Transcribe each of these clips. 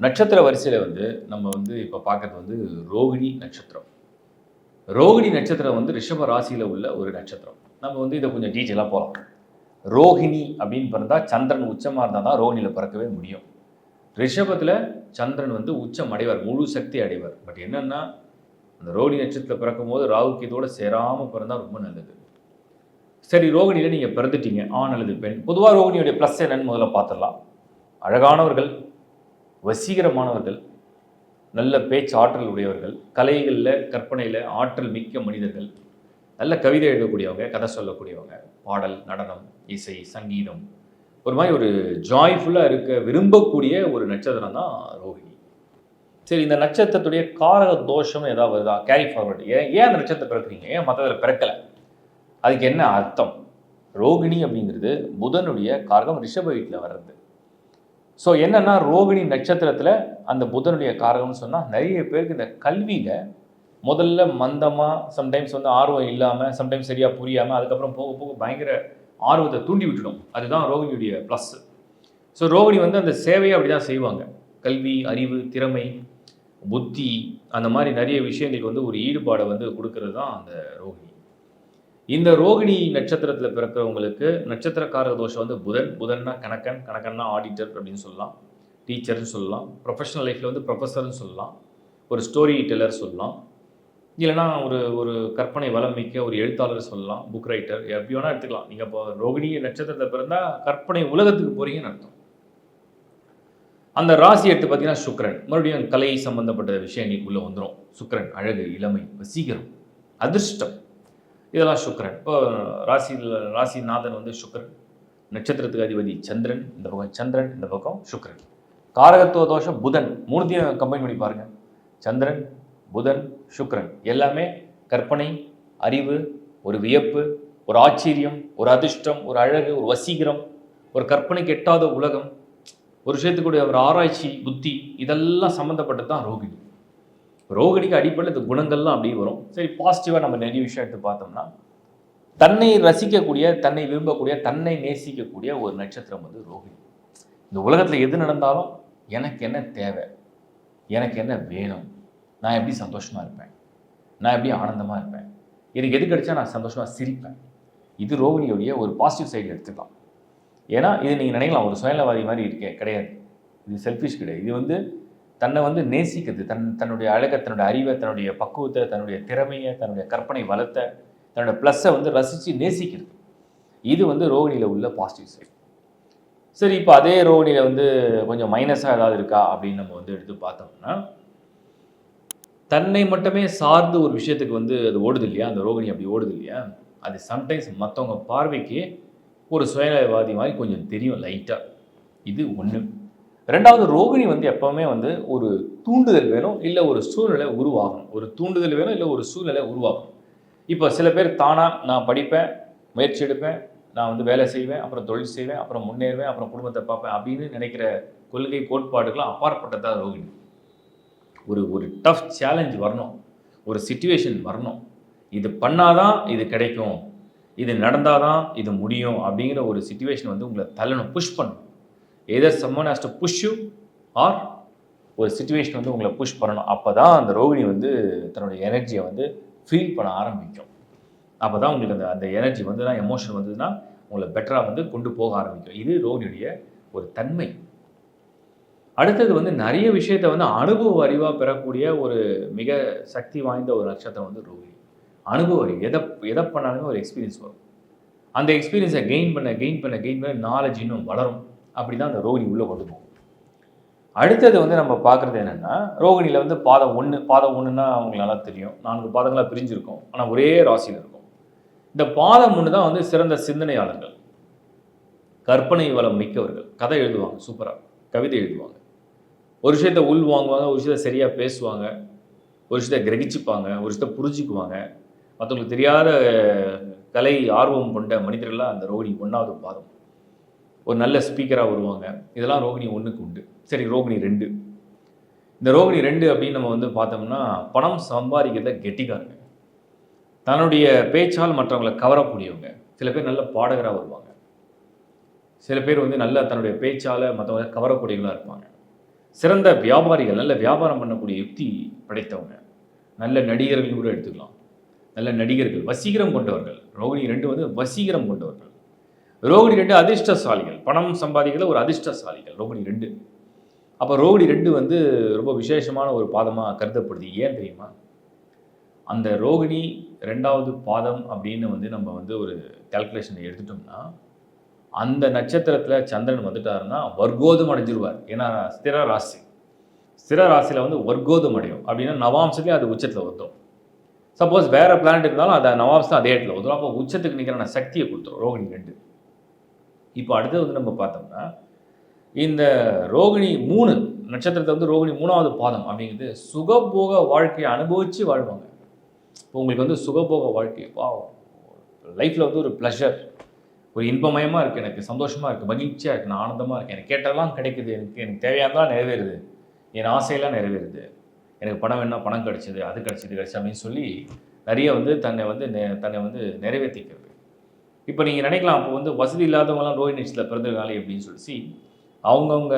நட்சத்திர வரிசையில் வந்து நம்ம வந்து இப்போ பார்க்கறது வந்து ரோகிணி நட்சத்திரம். ரோகிணி நட்சத்திரம் வந்து ரிஷப ராசியில் உள்ள ஒரு நட்சத்திரம். நம்ம வந்து இதை கொஞ்சம் டீட்டெயிலாக போகலாம். ரோகிணி அப்படின்னு பிறந்தால் சந்திரன் உச்சமாக இருந்தால் தான் ரோகிணியில் பிறக்கவே முடியும். ரிஷபத்தில் சந்திரன் வந்து உச்சம் அடைவார், முழு சக்தி அடைவார். பட் என்னென்னா அந்த ரோகிணி நட்சத்திரத்தில் பிறக்கும் போது ராகுக்கு இதோடு சேராமல் பிறந்தால் ரொம்ப நல்லது. சரி, ரோகிணியில் நீங்கள் பிறந்துட்டீங்க, ஆண் அல்லது பெண். பொதுவாக ரோகிணியுடைய ப்ளஸ் என்னன்னு முதல்ல பார்த்துடலாம். அழகானவர்கள், வசீகரமானவர்கள், நல்ல பேச்சு ஆற்றல் உடையவர்கள், கலைகளில் கற்பனையில் ஆற்றல் மிக்க மனிதர்கள், நல்ல கவிதை எழுதக்கூடியவங்க, கதை சொல்லக்கூடியவங்க, பாடல், நடனம், இசை, சங்கீதம், ஒரு மாதிரி ஒரு ஜாய்ஃபுல்லாக இருக்க விரும்பக்கூடிய ஒரு நட்சத்திரம் தான் ரோஹிணி. சரி, இந்த நட்சத்திரத்துடைய காரக தோஷம் ஏதாவது வருதா? Carry forward. ஏன் அந்த நட்சத்திரம் பிறக்கிறீங்க, ஏன் மற்றதில் பிறக்கலை, அதுக்கு என்ன அர்த்தம்? ரோகிணி அப்படிங்கிறது புதனுடைய காரகம், ரிஷப வீட்டில் வர்றது. ஸோ என்னென்னா ரோகிணி நட்சத்திரத்தில் அந்த புதனுடைய காரகம்னு சொன்னால் நிறைய பேருக்கு இந்த கல்வியில் முதல்ல மந்தமாக, சம்டைம்ஸ் வந்து ஆர்வம் இல்லாமல், சம்டைம்ஸ் சரியாக புரியாமல், அதுக்கப்புறம் போக போக பயங்கர ஆர்வத்தை தூண்டி விட்டுடும். அதுதான் ரோகிணியுடைய ப்ளஸ். ஸோ ரோகிணி வந்து அந்த சேவையை அப்படி தான் செய்வாங்க. கல்வி, அறிவு, திறமை, புத்தி, அந்த மாதிரி நிறைய விஷயங்களுக்கு வந்து ஒரு ஈடுபாடை வந்து கொடுக்கறது தான் அந்த ரோகிணி. இந்த ரோகிணி நட்சத்திரத்தில் பிறக்கிறவங்களுக்கு நட்சத்திரக்காரக தோஷம் வந்து புதன்னா கணக்கன், கணக்கன்னா ஆடிட்டர் அப்படின்னு சொல்லலாம், டீச்சர்னு சொல்லலாம், ப்ரொஃபஷனல் லைஃப்பில் வந்து ப்ரொஃபஸர்னு சொல்லலாம், ஒரு ஸ்டோரி டெல்லர் சொல்லலாம், இல்லைனா ஒரு கற்பனை வளம் மிக்க ஒரு எழுத்தாளர் சொல்லலாம், புக் ரைட்டர், எப்படி வேணால் எடுத்துக்கலாம். நீங்கள் இப்போ ரோகிணி நட்சத்திரத்தில் பிறந்தால் கற்பனை உலகத்துக்கு போகிறீங்கன்னு அர்த்தம். அந்த ராசி எடுத்து பார்த்தீங்கன்னா சுக்கிரன், மறுபடியும் கலை சம்பந்தப்பட்ட விஷயங்களுக்குள்ளே வந்துடும். சுக்கிரன் அழகு, இளமை, வசீகரம், அதிர்ஷ்டம், இதெல்லாம் சுக்கிரன். இப்போ ராசிநாதன் வந்து சுக்கிரன், நட்சத்திரத்துக்கு அதிபதி சந்திரன், இந்த பக்கம் சந்திரன், இந்த பக்கம் சுக்கிரன். காரகத்துவ தோஷம் புதன், மூணுத்தையும் கம்பைன் பண்ணி பாருங்கள். சந்திரன், புதன், சுக்கிரன் எல்லாமே கற்பனை, அறிவு, ஒரு வியப்பு, ஒரு ஆச்சரியம், ஒரு அதிர்ஷ்டம், ஒரு அழகு, ஒரு வசீகரம், ஒரு கற்பனைக்கு எட்டாத உலகம், ஒரு விஷயத்துக்குடைய ஒரு ஆராய்ச்சி, புத்தி, இதெல்லாம் சம்மந்தப்பட்டது தான் ரோகிணி. ரோகிணிக்கு அடிப்படையில் இந்த குணங்கள்லாம் அப்படி வரும். சரி, பாசிட்டிவாக நம்ம நிறைய விஷயம் எடுத்து பார்த்தோம்னா, தன்னை ரசிக்கக்கூடிய, தன்னை விரும்பக்கூடிய, தன்னை நேசிக்கக்கூடிய ஒரு நட்சத்திரம் வந்து ரோகிணி. இந்த உலகத்தில் எது நடந்தாலும் எனக்கு என்ன தேவை, எனக்கு என்ன வேணும், நான் எப்படி சந்தோஷமாக இருப்பேன், நான் எப்படி ஆனந்தமாக இருப்பேன், எனக்கு எது கிடைச்சா நான் சந்தோஷமாக சிரிப்பேன். இது ரோகிணியுடைய ஒரு பாசிட்டிவ் சைடு எடுத்துக்கலாம். ஏன்னா இது நீங்கள் நினைக்கலாம் ஒரு சுயநலவாதி மாதிரி இருக்கே, கிடையாது. இது செல்ஃபிஷ் கிடையாது. இது வந்து தன்னை வந்து நேசிக்கிறது, தன்னுடைய அழகை, தன்னுடைய அறிவை, தன்னுடைய பக்குவத்தை, தன்னுடைய திறமையை, தன்னுடைய கற்பனை வளத்தை, தன்னுடைய ப்ளஸ்ஸை வந்து ரசித்து நேசிக்கிறது. இது வந்து ரோகிணியில் உள்ள பாசிட்டிவ் சைடு. சரி, இப்போ அதே ரோகிணியில் வந்து கொஞ்சம் மைனஸாக ஏதாவது இருக்கா அப்படின்னு நம்ம வந்து எடுத்து பார்த்தோம்னா, தன்னை மட்டுமே சார்ந்து ஒரு விஷயத்துக்கு வந்து அது ஓடுது இல்லையா, அந்த ரோகிணி அப்படி ஓடுது இல்லையா, அது சம்டைம்ஸ் மற்றவங்க பார்வைக்கு ஒரு சுயநலவாதி மாதிரி கொஞ்சம் தெரியும் லைட்டாக. இது ஒன்று. ரெண்டாவது, ரோகிணி வந்து எப்போவுமே வந்து ஒரு தூண்டுதல் வேணும், இல்லை ஒரு சூழ்நிலை உருவாகணும். ஒரு தூண்டுதல் வேணும், இல்லை ஒரு சூழ்நிலை உருவாகணும். இப்போ சில பேர் தானாக நான் படிப்பேன், முயற்சி எடுப்பேன், நான் வந்து வேலை செய்வேன், அப்புறம் தொழில் செய்வேன், அப்புறம் முன்னேறுவேன், அப்புறம் குடும்பத்தை பார்ப்பேன் அப்படின்னு நினைக்கிற கொள்கை கோட்பாடுகளாம் அப்பாற்பட்டதாக ரோகிணி. ஒரு டஃப் சேலஞ்ச் வரணும், ஒரு சிச்சுவேஷன் வரணும், இது பண்ணாதான் இது கிடைக்கும், இது நடந்தால் தான் இது முடியும் அப்படிங்கிற ஒரு சிச்சுவேஷன் வந்து உங்களை தள்ளணும், புஷ் பண்ணணும். Either someone has to push you or ஒரு சிச்சுவேஷன் வந்து உங்களை புஷ் பண்ணணும். அப்போ தான் அந்த ரோகிணி வந்து தன்னுடைய எனர்ஜியை வந்து ஃபீல் பண்ண ஆரம்பிக்கும். அப்போ தான் உங்களுக்கு அந்த எனர்ஜி வந்துன்னா, எமோஷன் வந்ததுன்னா உங்களை பெட்டராக வந்து கொண்டு போக ஆரம்பிக்கும். இது ரோகிணியுடைய ஒரு தன்மை. அடுத்தது வந்து நிறைய விஷயத்தை வந்து அனுபவ அறிவாக பெறக்கூடிய ஒரு மிக சக்தி வாய்ந்த ஒரு நட்சத்திரம் வந்து ரோகிணி. அனுபவ அறிவு, எதை பண்ணாலுமே ஒரு எக்ஸ்பீரியன்ஸ் வரும். அந்த எக்ஸ்பீரியன்ஸை கெயின் பண்ண நாலேஜ் இன்னும் வளரும். அப்படி தான் அந்த ரோகிணி உள்ளே கொண்டு போகும். அடுத்தது வந்து நம்ம பார்க்குறது என்னென்னா, ரோகிணியில் வந்து பாதம் ஒன்றுனா அவங்களுக்கு நல்லா தெரியும். 4 பாதங்களாக பிரிஞ்சிருக்கும், ஆனால் ஒரே ராசியில் இருக்கும். இந்த பாதம் 1 தான் வந்து சிறந்த சிந்தனையாளர்கள், கற்பனை வளம் மிக்கவர்கள், கதை எழுதுவாங்க, சூப்பராக கவிதை எழுதுவாங்க, ஒரு விஷயத்தை உள் வாங்குவாங்க, ஒரு விஷயத்தை சரியாக பேசுவாங்க, ஒரு விஷயத்தை கிரகிச்சுப்பாங்க, ஒரு விஷயத்தை புரிஞ்சுக்குவாங்க. மற்றவங்களுக்கு தெரியாத கலை ஆர்வம் கொண்ட மனிதர்களாக அந்த ரோகிணி 1வது பாதம். ஒரு நல்ல ஸ்பீக்கராக வருவாங்க. இதெல்லாம் ரோகிணி 1க்கு உண்டு. சரி, ரோகிணி 2. இந்த ரோகிணி 2 அப்படின்னு நம்ம வந்து பார்த்தோம்னா, பணம் சம்பாதிக்கிறத கெட்டிக்காரங்க, தன்னுடைய பேச்சால் மற்றவங்களை கவரக்கூடியவங்க. சில பேர் நல்ல பாடகராக வருவாங்க, சில பேர் வந்து நல்ல தன்னுடைய பேச்சால் மற்றவங்களை கவரக்கூடியவங்களாக இருப்பாங்க. சிறந்த வியாபாரிகள், நல்ல வியாபாரம் பண்ணக்கூடிய யுக்தி படைத்தவங்க, நல்ல நடிகர்கள் கூட எடுத்துக்கலாம். நல்ல நடிகர்கள், வசீகரம் கொண்டவர்கள். ரோகிணி 2 வந்து வசீகரம் கொண்டவர்கள். ரோகிணி 2 அதிர்ஷ்டசாலிகள், பணம் சம்பாதிக்கிற ஒரு அதிர்ஷ்டசாலிகள் ரோகிணி 2. அப்போ ரோகிணி 2 வந்து ரொம்ப விசேஷமான ஒரு பாதமாக கருதப்படுது. ஏன் தெரியுமா? அந்த ரோகிணி 2வது பாதம் அப்படின்னு வந்து நம்ம வந்து ஒரு கால்குலேஷன் எடுத்துட்டோம்னா, அந்த நட்சத்திரத்தில் சந்திரன் வந்துட்டாருன்னா வர்க்கோதம் அடைஞ்சிருவார். ஏன்னா ஸ்திர ராசி, ஸ்திர ராசியில் வந்து வர்க்கோதம் அடையும். அப்படின்னா நவாம்சத்துலேயே அது உச்சத்தில் வந்துடும். சப்போஸ் வேறு பிளானட் இருந்தாலும் அதை நவாம்சம் அதே இடத்துல வந்துடும். அப்போ உச்சத்துக்கு நிற்கிற சக்தியை கொடுத்துரும் ரோகிணி 2. இப்போ அடுத்தது வந்து நம்ம பார்த்தோம்னா, இந்த ரோகிணி 3 நட்சத்திரத்தை வந்து ரோகிணி 3வது பாதம் அப்படிங்கிறது சுகபோக வாழ்க்கையை அனுபவித்து வாழ்வாங்க. இப்போ உங்களுக்கு வந்து சுகபோக வாழ்க்கை, லைஃப்பில் வந்து ஒரு ப்ளஷர், ஒரு இன்பமயமாக இருக்குது, எனக்கு சந்தோஷமாக இருக்குது, மகிழ்ச்சியாக இருக்குது, நான் ஆனந்தமாக இருக்கேன், எனக்கு கேட்டதெல்லாம் கிடைக்குது, எனக்கு தேவையானதெல்லாம் நிறைவேறுது, என் ஆசையெல்லாம் நிறைவேறுது, எனக்கு பணம் வேணால் பணம் கிடச்சிது, அது கிடச்சிது அப்படின்னு சொல்லி நிறைய வந்து தன்னை வந்து நிறைவேற்றிக்கிறது. இப்போ நீங்கள் நினைக்கலாம், அப்போ வந்து வசதி இல்லாதவங்களாம் ரோஹிணி நட்சத்திரத்தில் பிறந்திருக்காங்க அப்படின்னு சொல்லி அவங்கவுங்க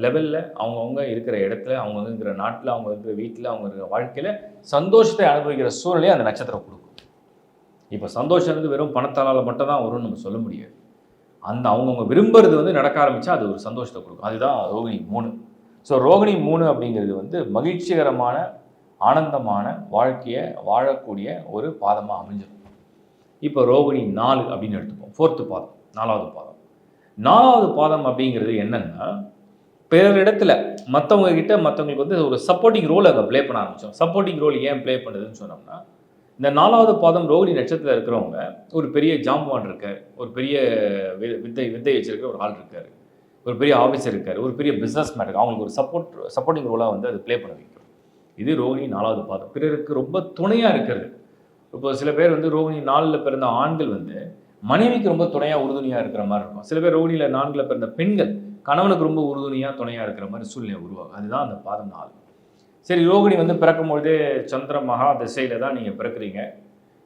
லெவலில், அவங்கவுங்க இருக்கிற இடத்துல, அவங்கவுங்க இருக்கிற நாட்டில், அவங்க இருக்கிற வீட்டில், அவங்க இருக்கிற வாழ்க்கையில் சந்தோஷத்தை அனுபவிக்கிற சூழ்நிலையை அந்த நட்சத்திரம் கொடுக்கும். இப்போ சந்தோஷம் வந்து வெறும் பணத்தால் மட்டும் தான் வரும்னு நம்ம சொல்ல முடியாது. அந்த அவங்கவுங்க விரும்புறது வந்து நடக்க ஆரம்பித்தா அது ஒரு சந்தோஷத்தை கொடுக்கும். அதுதான் ரோகிணி 3. ஸோ ரோகிணி 3 அப்படிங்கிறது வந்து மகிழ்ச்சிகரமான, ஆனந்தமான வாழ்க்கையை வாழக்கூடிய ஒரு பாதமாக அமைஞ்சிடும். இப்போ ரோகிணி 4 அப்படின்னு எடுத்துப்போம். 4th பாதம், 4வது பாதம். 4வது பாதம் அப்படிங்கிறது என்னென்னா, பிறரிடத்துல மற்றவங்களுக்கு வந்து ஒரு சப்போர்ட்டிங் ரோல் அதை ப்ளே பண்ண ஆரம்பித்தோம். சப்போர்ட்டிங் ரோல் ஏன் ப்ளே பண்ணுதுன்னு சொன்னோம்னா, இந்த 4வது பாதம் ரோகிணி நட்சத்திரத்தில் இருக்கிறவங்க ஒரு பெரிய ஜாம்பவான் இருக்கார், ஒரு பெரிய வித்தை வச்சிருக்கிற ஒரு ஆள் இருக்கார், ஒரு பெரிய ஆஃபீஸர் இருக்கார், ஒரு பெரிய பிஸ்னஸ் மேன் இருக்கார். அவங்களுக்கு ஒரு சப்போர்ட்டிங் ரோலாக வந்து அது ப்ளே பண்ண வைக்கும். இது ரோகிணி 4வது பாதம். பிறருக்கு ரொம்ப துணையாக இருக்கிறது. இப்போ சில பேர் வந்து ரோகிணி 4ல் பிறந்த ஆண்கள் வந்து மனைவிக்கு ரொம்ப துணையாக உறுதுணையாக இருக்கிற மாதிரி இருக்கும். சில பேர் ரோகிணியில் 4ல் பிறந்த பெண்கள் கணவனுக்கு ரொம்ப உறுதுணையாக துணையாக இருக்கிற மாதிரி சூழ்நிலை உருவாகும். அதுதான் அந்த பாதம் 4. சரி, ரோகிணி வந்து பிறக்கும்பொழுதே சந்திர மகா திசையில் தான் நீங்கள் பிறக்கிறீங்க.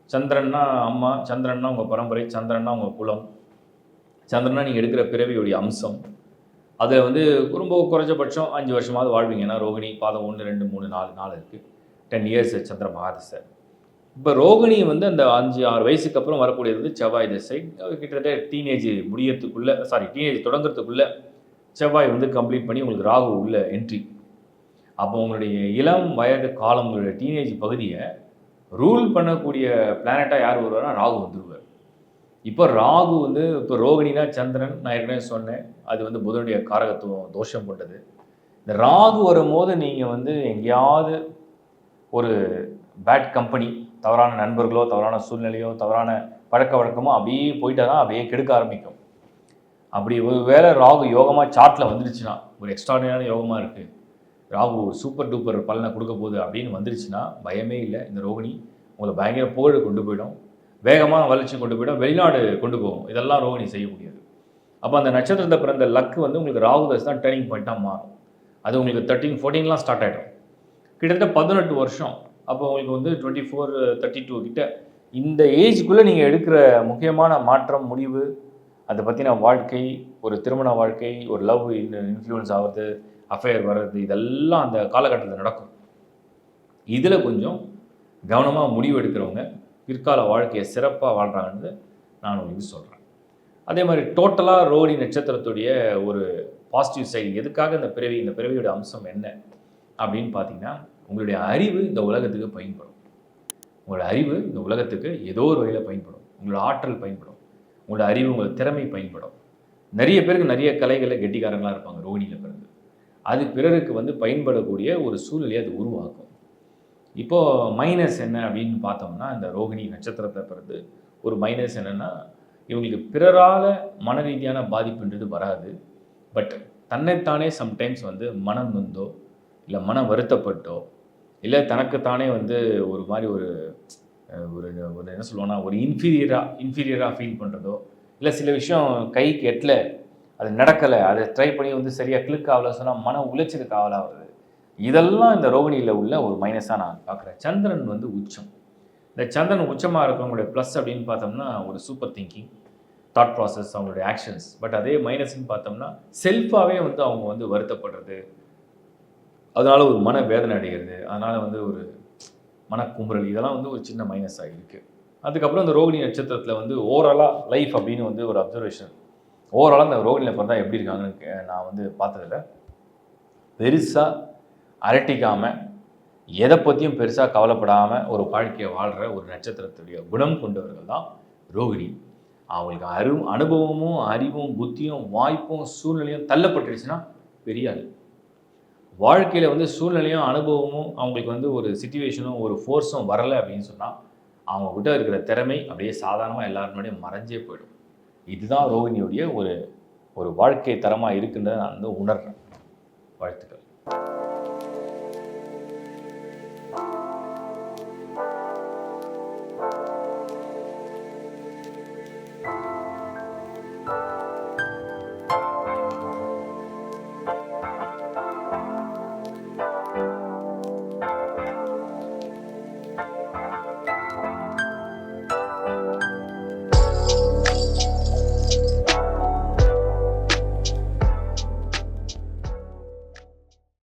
சந்திரன்னா அம்மா, சந்திரன்னா உங்கள் பரம்பரை, சந்திரன்னா உங்கள் குலம், சந்திரனா நீங்கள் எடுக்கிற பிறவியுடைய அம்சம். அதில் வந்து ரொம்ப குறைஞ்சபட்சம் 5 வருஷமாவது வாழ்வீங்க. ஏன்னா ரோகிணி பாதம் 1, 2, 3, 4 இருக்குது. 10 இயர்ஸ் சந்திர மகாதிசை. இப்போ ரோகிணி வந்து அந்த 5-6 வயசுக்கு அப்புறம் வரக்கூடியது வந்து செவ்வாய் திசை. கிட்டத்தட்ட டீனேஜ் தொடங்குறதுக்குள்ளே செவ்வாய் வந்து கம்ப்ளீட் பண்ணி உங்களுக்கு ராகு உள்ள என்ட்ரி. அப்போ உங்களுடைய இளம் வயது காலம், உங்களுடைய டீனேஜ் பகுதியை ரூல் பண்ணக்கூடிய பிளானட்டாக யார் வருவார்னா ராகு வந்துடுவார். இப்போ ராகு வந்து இப்போ ரோகிணினா சந்திரன், நான் ஏற்கனவே சொன்னேன், அது வந்து புதனுடைய காரகத்துவம் தோஷம் கொண்டது. இந்த ராகு வரும்போது நீங்கள் வந்து எங்கேயாவது ஒரு பேட் கம்பெனி, தவறான நண்பர்களோ, தவறான சூழ்நிலையோ, தவறான பழக்க வழக்கமோ அப்படியே போயிட்டா தான் அப்படியே கெடுக்க ஆரம்பிக்கும். அப்படி ஒரு வேளை ராகு யோகமாக சார்ட்டில் வந்துருச்சுன்னா, ஒரு எக்ஸ்ட்ராடினரியான யோகமாக இருக்குது, ராகு சூப்பர் டூப்பர் பலனை கொடுக்க போகுது அப்படின்னு வந்துருச்சுன்னா பயமே இல்லை. இந்த ரோகிணி உங்களை பயங்கர புகழ் கொண்டு போயிடும், வேகமாக வளர்ச்சி கொண்டு போயிடும், வெளிநாடு கொண்டு போகும். இதெல்லாம் ரோகிணி செய்ய முடியாது. அப்போ அந்த நட்சத்திரத்தை பிறந்த லக்கு வந்து உங்களுக்கு ராகு தசை தான் டேர்னிங் பாயிண்ட்டாக மாறும். அது உங்களுக்கு 13, 14 ஸ்டார்ட் ஆகிடும். கிட்டத்தட்ட 18 வருஷம். அப்போ உங்களுக்கு வந்து 24, 32 கிட்ட இந்த ஏஜுக்குள்ளே நீங்கள் எடுக்கிற முக்கியமான மாற்றம், முடிவு, அதை பற்றின வாழ்க்கை, ஒரு திருமண வாழ்க்கை, ஒரு லவ் இன்ஃப்ளூயன்ஸ் ஆகிறது, அஃபேர் வர்றது, இதெல்லாம் அந்த காலகட்டத்தில் நடக்கும். இதில் கொஞ்சம் கவனமாக முடிவு எடுக்கிறவங்க பிற்கால வாழ்க்கையை சிறப்பாக வாழ்கிறாங்கன்னு நான் உங்களுக்கு சொல்கிறேன். அதே மாதிரி டோட்டலாக ரோகிணி நட்சத்திரத்துடைய ஒரு பாசிட்டிவ் சைடு, எதுக்காக இந்த பிறவியோட அம்சம் என்ன அப்படின்னு பார்த்தீங்கன்னா, உங்களுடைய அறிவு இந்த உலகத்துக்கு பயன்படும். உங்களோட அறிவு இந்த உலகத்துக்கு ஏதோ ஒரு வகையில் பயன்படும். உங்களோட ஆற்றல் பயன்படும், உங்களோட அறிவு, உங்களோட திறமை பயன்படும். நிறைய பேருக்கு நிறைய கலைகளில் கெட்டிக்காரங்களாக இருப்பாங்க ரோகிணியில் பிறந்து. அது பிறருக்கு வந்து பயன்படக்கூடிய ஒரு சூழ்நிலையை அது உருவாக்கும். இப்போது மைனஸ் என்ன அப்படின்னு பார்த்தோம்னா, இந்த ரோகிணி நட்சத்திரத்தை பிறந்து ஒரு மைனஸ் என்னென்னா, இவங்களுக்கு பிறரால் மன ரீதியான பாதிப்புன்றது வராது. பட் தன்னைத்தானே சம்டைம்ஸ் வந்து மனம் நொந்தோ, இல்லை மன வருத்தப்பட்டோ, இல்லை தனக்குத்தானே வந்து ஒரு மாதிரி ஒரு என்ன சொல்லுவோன்னா, ஒரு இன்ஃபீரியராக ஃபீல் பண்ணுறதோ, இல்லை சில விஷயம் கைக்கு எட்டல, அது நடக்கலை, அதை ட்ரை பண்ணி வந்து சரியாக கிளிக் ஆகலை சொன்னால் மன உளைச்சலுக்கு ஆவலாக வருது. இதெல்லாம் இந்த ரோகிணியில் உள்ள ஒரு மைனஸாக நான் பார்க்குறேன். சந்திரன் வந்து உச்சம். இந்த சந்திரன் உச்சமாக இருக்கவங்களுடைய ப்ளஸ் அப்படின்னு பார்த்தோம்னா ஒரு சூப்பர் திங்கிங், தாட் ப்ராசஸ், அவங்களுடைய ஆக்ஷன்ஸ். பட் அதே மைனஸ்ன்னு பார்த்தோம்னா செல்ஃபாகவே வந்து அவங்க வந்து வருத்தப்படுறது, அதனால் ஒரு மன வேதனை அடைகிறது, அதனால் வந்து ஒரு மனக்குமுறல், இதெல்லாம் வந்து ஒரு சின்ன மைனஸாக இருக்குது. அதுக்கப்புறம் இந்த ரோகிணி நட்சத்திரத்தில் வந்து ஓவராலாக லைஃப் அப்படின்னு வந்து ஒரு அப்சர்வேஷன், ஓவராலாக இந்த ரோகிணியில் பிறந்தா எப்படி இருக்காங்கன்னு நான் வந்து பார்த்ததில்ல. பெருசாக அரட்டிக்காமல், எதை பற்றியும் பெருசாக கவலைப்படாமல் ஒரு வாழ்க்கையை வாழ்கிற ஒரு நட்சத்திரத்துடைய குணம் கொண்டவர்கள் தான் ரோகிணி. அவங்களுக்கு அனுபவமும் அறிவும் புத்தியும் வாய்ப்பும் சூழ்நிலையும் தள்ளப்பட்டுருச்சுன்னா பெரிய ஆள். வாழ்க்கையில் வந்து சூழ்நிலையும் அனுபவமும் அவங்களுக்கு வந்து ஒரு சிச்சுவேஷனும் ஒரு ஃபோர்ஸும் வரலை அப்படின்னு சொன்னால் அவங்கக்கிட்ட இருக்கிற திறமை அப்படியே சாதாரணமாக எல்லாரும் முன்னாடியும் மறைஞ்சே போயிடும். இதுதான் ரோகிணியுடைய ஒரு ஒரு வாழ்க்கை தரமாக இருக்குன்றதை நான் வந்து உணர்றேன். வாழ்த்துக்கள்.